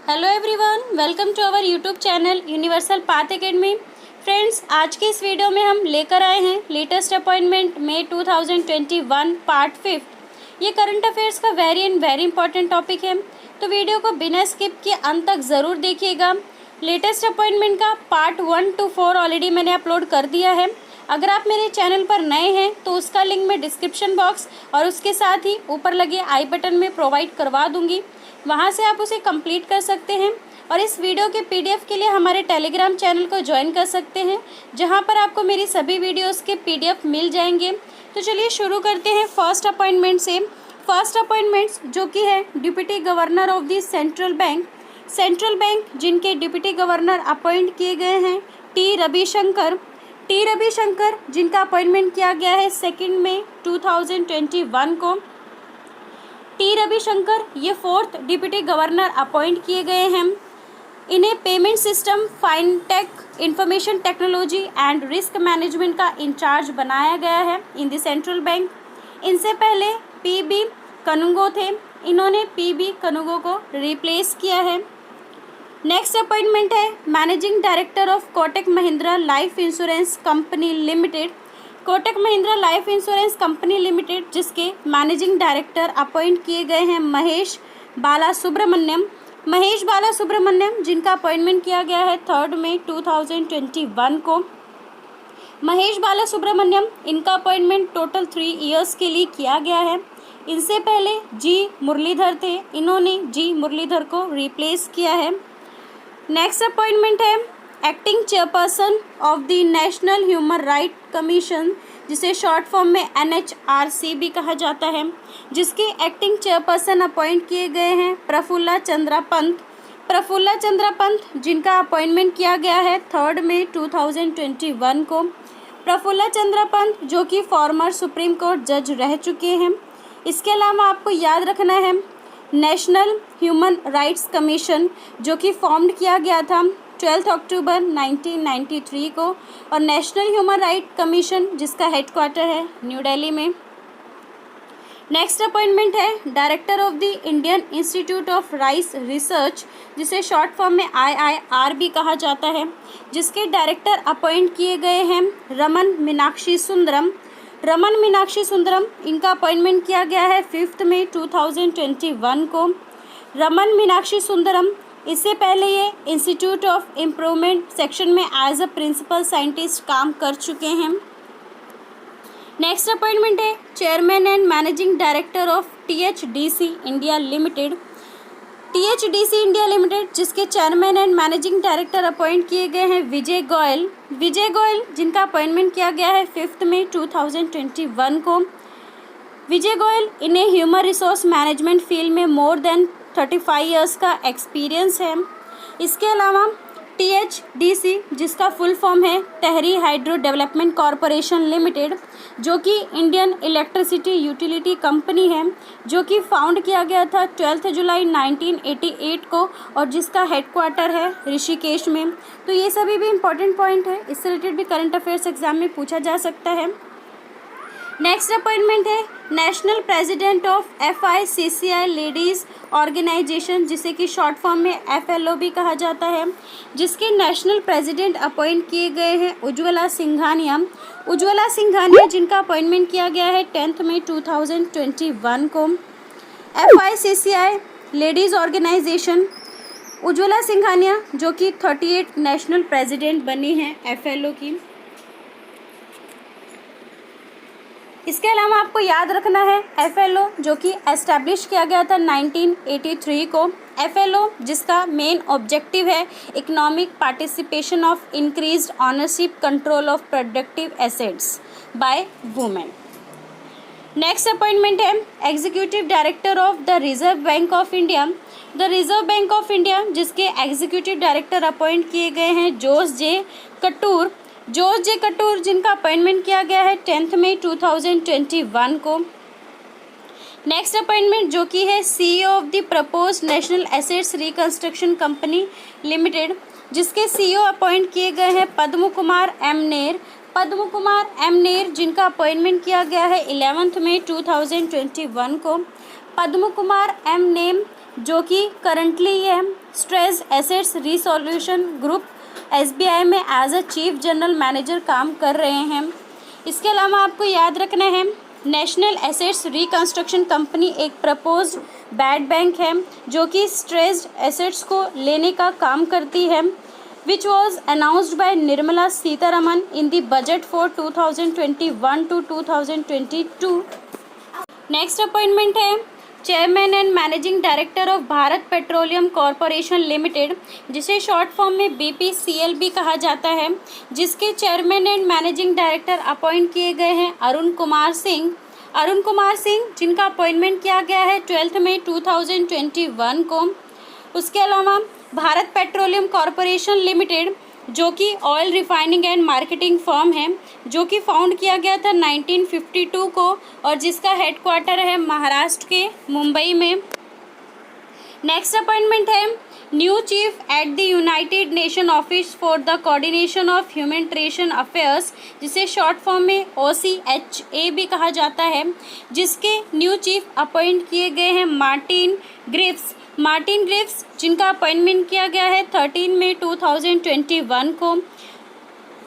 Hello everyone, welcome to our YouTube channel universal path academy. Friends, आज के इस video में हम लेकर आए हैं लेटेस्ट अपॉइंटमेंट मई 2021 पार्ट 5। ये करंट अफेयर्स का वेरी इंपॉर्टेंट टॉपिक है, तो वीडियो को बिना स्किप किए अंत तक ज़रूर देखिएगा। लेटेस्ट अपॉइंटमेंट का पार्ट 1 to 4 ऑलरेडी मैंने अपलोड कर दिया है। अगर आप मेरे चैनल पर नए हैं तो उसका लिंक मैं डिस्क्रिप्शन बॉक्स और उसके साथ ही ऊपर लगे आई बटन में प्रोवाइड करवा दूंगी, वहां से आप उसे कंप्लीट कर सकते हैं। और इस वीडियो के पीडीएफ के लिए हमारे टेलीग्राम चैनल को ज्वाइन कर सकते हैं, जहां पर आपको मेरी सभी वीडियोस के पीडीएफ मिल जाएंगे। तो चलिए शुरू करते हैं फर्स्ट अपॉइंटमेंट से। फर्स्ट अपॉइंटमेंट्स जो कि है deputy governor of the central bank जिनके डिप्टी गवर्नर अपॉइंट किए गए हैं टी रविशंकर, जिनका अपॉइंटमेंट किया गया है 2 मई 2021 को। टी रविशंकर ये 4th डिप्टी गवर्नर अपॉइंट किए गए हैं। इन्हें payment system, fintech, information technology and risk management का इंचार्ज बनाया गया है इन द सेंट्रल बैंक। इनसे पहले पीबी कनुंगो थे, इन्होंने पीबी कनुंगो को रिप्लेस किया है। नेक्स्ट अपॉइंटमेंट है managing director of Kotak Mahindra life insurance company limited. Kotak Mahindra life insurance company limited जिसके मैनेजिंग डायरेक्टर अपॉइंट किए गए हैं महेश बाला सुब्रमण्यम, जिनका अपॉइंटमेंट किया गया है 3 मई 2021 को। महेश बाला सुब्रमण्यम, इनका अपॉइंटमेंट टोटल 3 इयर्स के लिए किया गया है। इनसे पहले जी मुरलीधर थे, इन्होंने जी मुरलीधर को रिप्लेस किया है। नेक्स्ट अपॉइंटमेंट है acting chairperson of the national human right commission, जिसे शॉर्ट फॉर्म में NHRC भी कहा जाता है, जिसके एक्टिंग चेयरपर्सन अपॉइंट किए गए हैं प्रफुल्ला चंद्रा पंत, जिनका अपॉइंटमेंट किया गया है 3 मई 2021 को। प्रफुल्ला चंद्रा पंत जो कि फॉर्मर सुप्रीम कोर्ट जज रह चुके हैं। इसके अलावा आपको याद रखना है नेशनल ह्यूमन राइट्स कमीशन जो कि फॉर्म्ड किया गया था 12 अक्टूबर 1993 को, और नेशनल ह्यूमन राइट कमीशन जिसका हेडक्वार्टर है न्यू दिल्ली में। नेक्स्ट अपॉइंटमेंट है director of the Indian institute of rice research, जिसे शॉर्ट फॉर्म में IIR भी कहा जाता है, जिसके डायरेक्टर अपॉइंट किए गए हैं रमन मीनाक्षी सुंदरम। इनका अपॉइंटमेंट किया गया है 5 मई 2021 को। रमन मीनाक्षी सुंदरम, इससे पहले ये इंस्टीट्यूट ऑफ इम्प्रूवमेंट सेक्शन में एज अ प्रिंसिपल साइंटिस्ट काम कर चुके हैं। नेक्स्ट अपॉइंटमेंट है chairman and managing director of THDC India limited, जिसके chairman and managing director appoint किए गए हैं विजय गोयल, जिनका अपॉइंटमेंट किया गया है 5 मई 2021 को। विजय गोयल, इन्हें ह्यूमन रिसोर्स मैनेजमेंट फील्ड में मोर देन 35 इयर्स का एक्सपीरियंस है। इसके अलावा THDC जिसका फुल फॉर्म है टहरी हाइड्रो डेवलपमेंट कॉरपोरेशन लिमिटेड, जो कि इंडियन इलेक्ट्रिसिटी यूटिलिटी कंपनी है, जो कि फाउंड किया गया था 12 जुलाई 1988 को, और जिसका हेडक्वार्टर है ऋषिकेश में। तो ये सभी भी इंपॉर्टेंट पॉइंट है, इससे रिलेटेड भी करंट अफेयर्स एग्जाम में पूछा जा सकता है। नेक्स्ट अपॉइंटमेंट है national president of FICCI ladies organisation, जिसे कि शॉर्ट फॉर्म में FLO भी कहा जाता है, जिसके नेशनल प्रेसिडेंट अपॉइंट किए गए हैं उज्ज्वला सिंघानिया, जिनका अपॉइंटमेंट किया गया है 10 मई 2021 को। FICCI ladies organisation, Ujjwala Singhania जो कि 38 नेशनल प्रेसिडेंट बनी हैं FLO की। इसके अलावा आपको याद रखना है FLO जो कि एस्टैब्लिश किया गया था 1983 को। FLO जिसका मेन ऑब्जेक्टिव है economic participation of increased ownership control of productive assets by women. Next appointment है executive director of the reserve bank of India, जिसके एग्जीक्यूटिव डायरेक्टर अपॉइंट किए गए हैं जोस जे कटूर, जिनका अपॉइंटमेंट किया गया है 10 मई 2021 को। नेक्स्ट अपॉइंटमेंट जो कि है CEO of the proposed national assets reconstruction company limited, जिसके CEO अपॉइंट किए गए हैं पद्म कुमार एम नेर, जिनका अपॉइंटमेंट किया गया है 11 मई 2021 को। पद्म कुमार एम नेम जो कि करंटली है stressed assets resolution group SBI में as a chief general manager काम कर रहे हैं। इसके अलावा आपको याद रखना है नेशनल एसेट्स रिकंस्ट्रक्शन कंपनी एक प्रपोज्ड बैड बैंक है जो कि स्ट्रेस्ड एसेट्स को लेने का काम करती है, which was announced by Nirmala Sitharaman in the budget for 2021 to 2022। Next appointment है chairman and managing director of Bharat petroleum corporation limited, जिसे शॉर्ट फॉर्म में BPCL भी कहा जाता है, जिसके chairman and managing director appoint किए गए हैं अरुण कुमार सिंह, जिनका अपॉइंटमेंट किया गया है 12 मई 2021 को। उसके अलावा भारत पेट्रोलियम कॉरपोरेशन लिमिटेड, जो कि oil refining and marketing firm है, जो कि फाउंड किया गया था 1952 को और जिसका हेडक्वार्टर है महाराष्ट्र के मुंबई में। नेक्स्ट अपॉइंटमेंट है new chief at the United nation office for the coordination of humanitarian affairs, जिसे शॉर्ट फॉर्म में OCHA भी कहा जाता है, जिसके न्यू चीफ अपॉइंट किए गए हैं मार्टिन ग्रिफ्स, जिनका अपॉइंटमेंट किया गया है 13 मई 2021 को।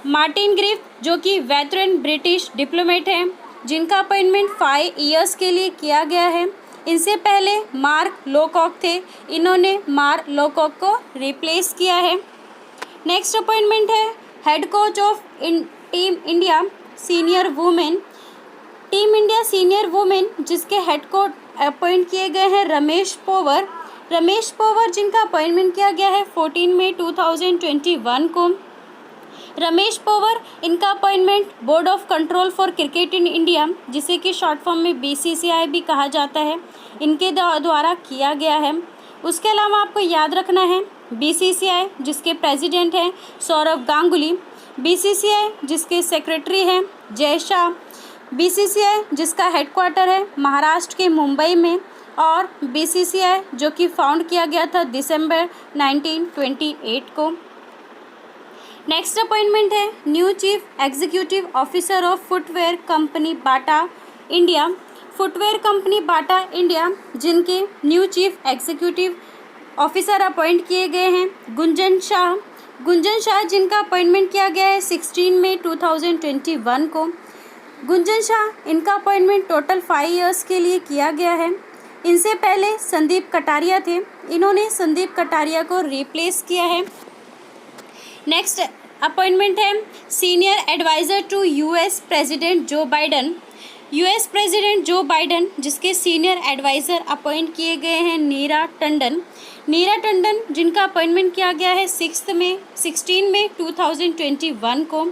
मार्टिन ग्रिफ जो कि वेटरन ब्रिटिश डिप्लोमेट हैं, जिनका अपॉइंटमेंट 5 इयर्स के लिए किया गया है। इनसे पहले मार्क लोकॉक थे, इन्होंने मार्क लोकॉक को रिप्लेस किया है। नेक्स्ट अपॉइंटमेंट है head coach of team India senior women, जिसके हेड कोच अपॉइंट किए गए हैं रमेश पोवर, जिनका अपॉइंटमेंट किया गया है 14 मई 2021 को। रमेश पोवर, इनका appointment board of control for cricket in India, जिसे कि शॉर्ट फॉर्म में BCCI भी कहा जाता है, इनके द्वारा किया गया है। उसके अलावा आपको याद रखना है BCCI जिसके प्रेसिडेंट हैं सौरभ गांगुली, BCCI जिसके सेक्रेटरी हैं जय शाह, BCCI जिसका हेडक्वार्टर है महाराष्ट्र के मुंबई में, और BCCI जो कि फाउंड किया गया था दिसंबर 1928 को। नेक्स्ट अपॉइंटमेंट है new chief executive officer of footwear company Bata India, जिनके new chief executive officer appoint किए गए हैं गुंजन शाह, जिनका अपॉइंटमेंट किया गया है 16 मई 2021 को। गुंजन शाह, इनका अपॉइंटमेंट टोटल 5 इयर्स के लिए किया गया है। इनसे पहले संदीप कटारिया थे, इन्होंने संदीप कटारिया को रिप्लेस किया है। नेक्स्ट अपॉइंटमेंट है senior adviser to US president Joe Biden, जिसके सीनियर एडवाइज़र अपॉइंट किए गए हैं नीरा टंडन, जिनका अपॉइंटमेंट किया गया है 16 मई 2021 को।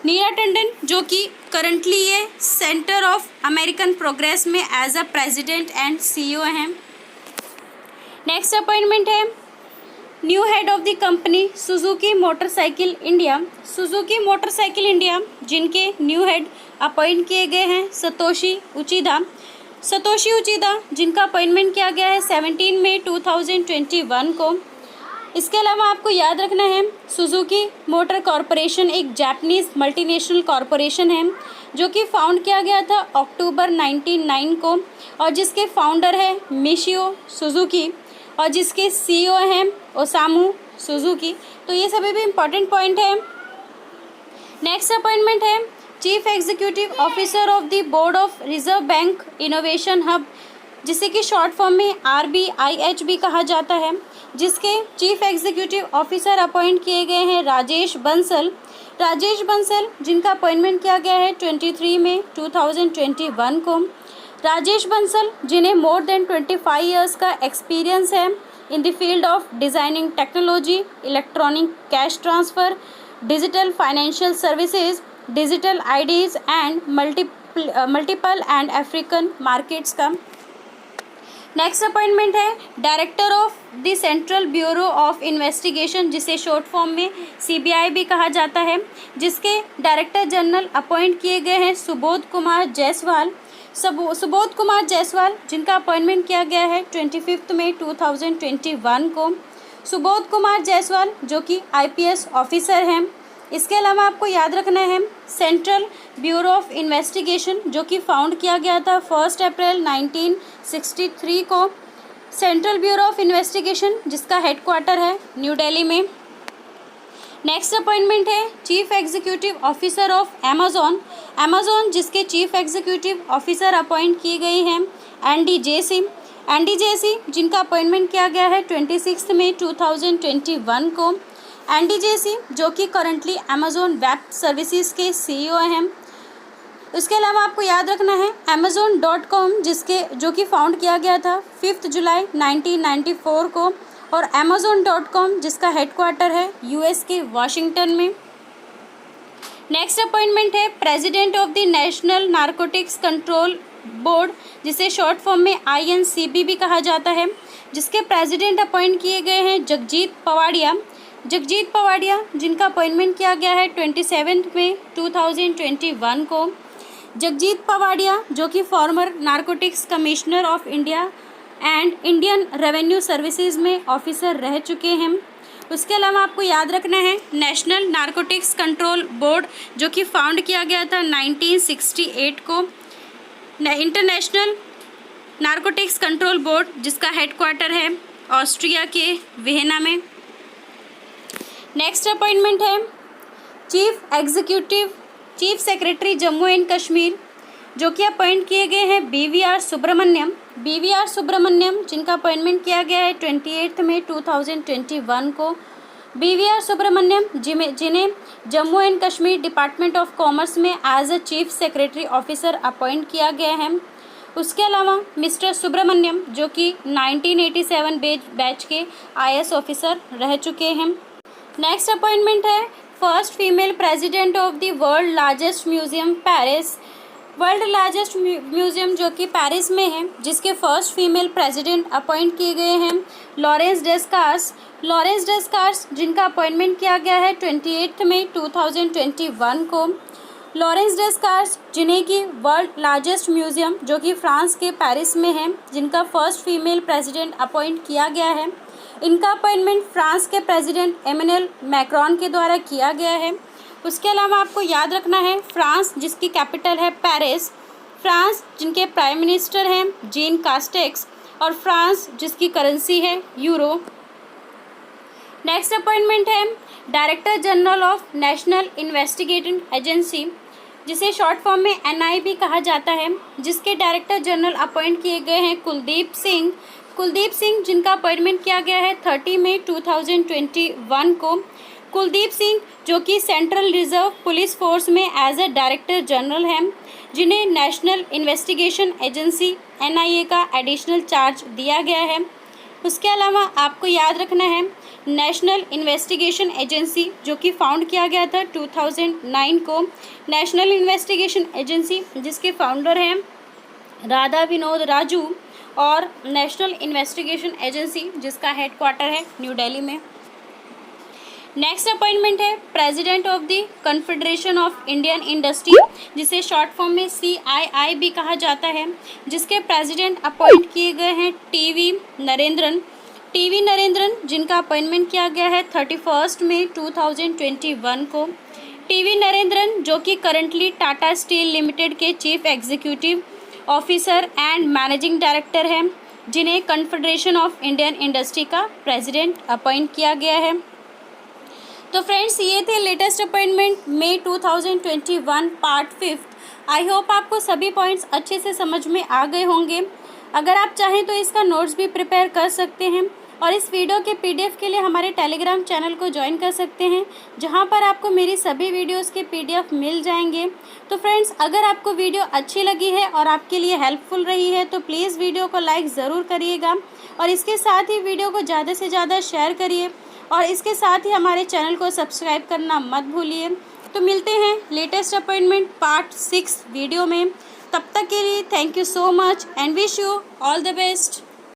नीरा टंडन जो कि करंटली ये सेंटर ऑफ अमेरिकन प्रोग्रेस में as a president and CEO हैं। नेक्स्ट अपॉइंटमेंट है new head of the company Suzuki motorcycle India, जिनके न्यू हेड अपॉइंट किए गए हैं सतोशी उचिदा, जिनका अपॉइंटमेंट किया गया है 17 मई 2021 को। इसके अलावा आपको याद रखना है सुजुकी मोटर कॉरपोरेशन एक जापानीज मल्टीनेशनल कॉरपोरेशन है, जो कि फाउंड किया गया था अक्टूबर 1999 को, और जिसके फाउंडर है मिशियो सुजुकी और जिसके CEO हैं ओसामू सुजुकी। तो ये सभी भी इम्पॉर्टेंट पॉइंट है। नेक्स्ट अपॉइंटमेंट है chief executive officer of the board of reserve bank innovation hub, जिसे कि शॉर्ट फॉर्म में RBIH भी कहा जाता है, जिसके चीफ एग्जीक्यूटिव ऑफिसर अपॉइंट किए गए हैं राजेश बंसल, जिनका अपॉइंटमेंट किया गया है 23 मई 2021 को। राजेश बंसल, जिन्हें मोर देन 25 इयर्स का एक्सपीरियंस है in the field of designing technology, electronic cash transfer, digital financial services, digital IDs and multiple and African markets का। नेक्स्ट अपॉइंटमेंट है director of the central bureau of investigation, जिसे short form में CBI भी कहा जाता है, जिसके director general appoint किए गए हैं सुबोध कुमार जायसवाल, जिनका अपॉइंटमेंट किया गया है 25 मई 2021 को। सुबोध कुमार जायसवाल जो कि IPS ऑफिसर हैं। इसके अलावा आपको याद रखना है सेंट्रल ब्यूरो ऑफ इन्वेस्टिगेशन, जो कि फाउंड किया गया था 1 अप्रैल 1963 को, सेंट्रल ब्यूरो ऑफ इन्वेस्टिगेशन, जिसका हेडक्वार्टर है न्यू दिल्ली में। नेक्स्ट अपॉइंटमेंट है chief executive officer of Amazon, जिसके चीफ एग्जीक्यूटिव ऑफिसर अपॉइंट किए गए हैं एंडी जेसी, जिनका अपॉइंटमेंट किया गया है 26 मई 2021 को। एंडी जेसी जो कि करंटली अमेजॉन वेब सर्विसेज के सीईओ हैं। उसके अलावा आपको याद रखना है amazon.com, जो कि फाउंड किया गया था 5 जुलाई 1994 को, और amazon.com जिसका हेडक्वार्टर है यूएस के वाशिंगटन में। नेक्स्ट अपॉइंटमेंट है president of the national narcotics control board, जिसे शॉर्ट फॉर्म में INCB भी कहा जाता है, जिसके प्रेसिडेंट अपॉइंट किए गए हैं जगजीत पवाडिया, जिनका अपॉइंटमेंट किया गया है 27 मई 2021 को। जगजीत पवाडिया जो कि farmer narcotics commissioner of India and Indian revenue services में ऑफिसर रह चुके हैं। उसके अलावा आपको याद रखना है नेशनल नारकोटिक्स कंट्रोल बोर्ड, जो कि फाउंड किया गया था 1968 को। इंटरनेशनल नारकोटिक्स कंट्रोल बोर्ड, जिसका हेडक्वार्टर है ऑस्ट्रिया के वियना में। नेक्स्ट अपॉइंटमेंट है chief secretary Jammu and Kashmir, जो कि अपॉइंट किए गए हैं BVR सुब्रमण्यम, जिनका अपॉइंटमेंट किया गया है 28 मई 2021 को। BVR सुब्रमण्यम जिन्हें Jammu and Kashmir department of commerce में as a chief secretary officer appoint किया गया है। उसके अलावा मिस्टर सुब्रमण्यम जो कि 1987 बैच के IAS ऑफिसर रह चुके हैं। नेक्स्ट अपॉइंटमेंट है first female president of the world largest museum Paris, जो कि पेरिस में है, जिसके फर्स्ट फीमेल प्रेसिडेंट अपॉइंट किए गए हैं लॉरेंस डेस्कार्स, जिनका अपॉइंटमेंट किया गया है 28 मई 2021 को। लॉरेंस डेस्कार्स जिन्हें कि वर्ल्ड लार्जेस्ट म्यूजियम, जो कि फ्रांस के पेरिस में है, जिनका फर्स्ट फीमेल प्रेसिडेंट अपॉइंट किया गया है। इनका अपॉइंटमेंट फ्रांस के प्रेसिडेंट इमैनुअल मैक्रोन के द्वारा किया गया है। उसके अलावा आपको याद रखना है फ्रांस जिसकी कैपिटल है पेरिस, फ्रांस जिनके प्राइम मिनिस्टर हैं जीन कास्टेक्स, और फ्रांस जिसकी करेंसी है यूरो। नेक्स्ट अपॉइंटमेंट है director general of national investigating agency, जिसे शॉर्ट फॉर्म में NIB कहा जाता है, जिसके डायरेक्टर जनरल अपॉइंट किए गए हैं कुलदीप सिंह, जिनका अपॉइंटमेंट किया गया है 30 मई 2021 को। कुलदीप सिंह जो कि सेंट्रल रिजर्व पुलिस फोर्स में एज ए डायरेक्टर जनरल हैं, जिन्हें नेशनल इन्वेस्टिगेशन एजेंसी NIA का एडिशनल चार्ज दिया गया है। उसके अलावा आपको याद रखना है नेशनल इन्वेस्टिगेशन एजेंसी जो कि फाउंड किया गया था 2009 को। नेशनल इन्वेस्टिगेशन एजेंसी जिसके फाउंडर हैं राधा विनोद राजू, और नेशनल इन्वेस्टिगेशन एजेंसी जिसका हेडक्वार्टर है न्यू दिल्ली में। नेक्स्ट अपॉइंटमेंट है president of the confederation of Indian industry, जिसे शॉर्ट फॉर्म में CII भी कहा जाता है, जिसके प्रेसिडेंट अपॉइंट किए गए हैं TV नरेंद्रन, जिनका अपॉइंटमेंट किया गया है 31 मई 2021 को। TV नरेंद्रन जो कि करंटली टाटा स्टील लिमिटेड के chief executive officer and managing director हैं, जिन्हें कॉन्फेडरेशन ऑफ इंडियन इंडस्ट्री का प्रेसिडेंट अपॉइंट किया गया है। तो फ्रेंड्स ये थे लेटेस्ट अपॉइंटमेंट मई 2021 पार्ट 5। आई होप आपको सभी पॉइंट्स अच्छे से समझ में आ गए होंगे। अगर आप चाहें तो इसका नोट्स भी प्रिपेयर कर सकते हैं, और इस वीडियो के PDF के लिए हमारे टेलीग्राम चैनल को ज्वाइन कर सकते हैं, जहां पर आपको मेरी सभी वीडियोस के PDF मिल जाएंगे। तो फ्रेंड्स अगर आपको वीडियो अच्छी लगी है और आपके लिए हेल्पफुल रही है तो प्लीज़ वीडियो को लाइक ज़रूर करिएगा, और इसके साथ ही वीडियो को ज़्यादा से ज़्यादा शेयर करिए, और इसके साथ ही हमारे चैनल को सब्सक्राइब करना मत भूलिए। तो मिलते हैं लेटेस्ट अपॉइंटमेंट पार्ट 6 वीडियो में। तब तक के लिए thank you so much and wish you all the best.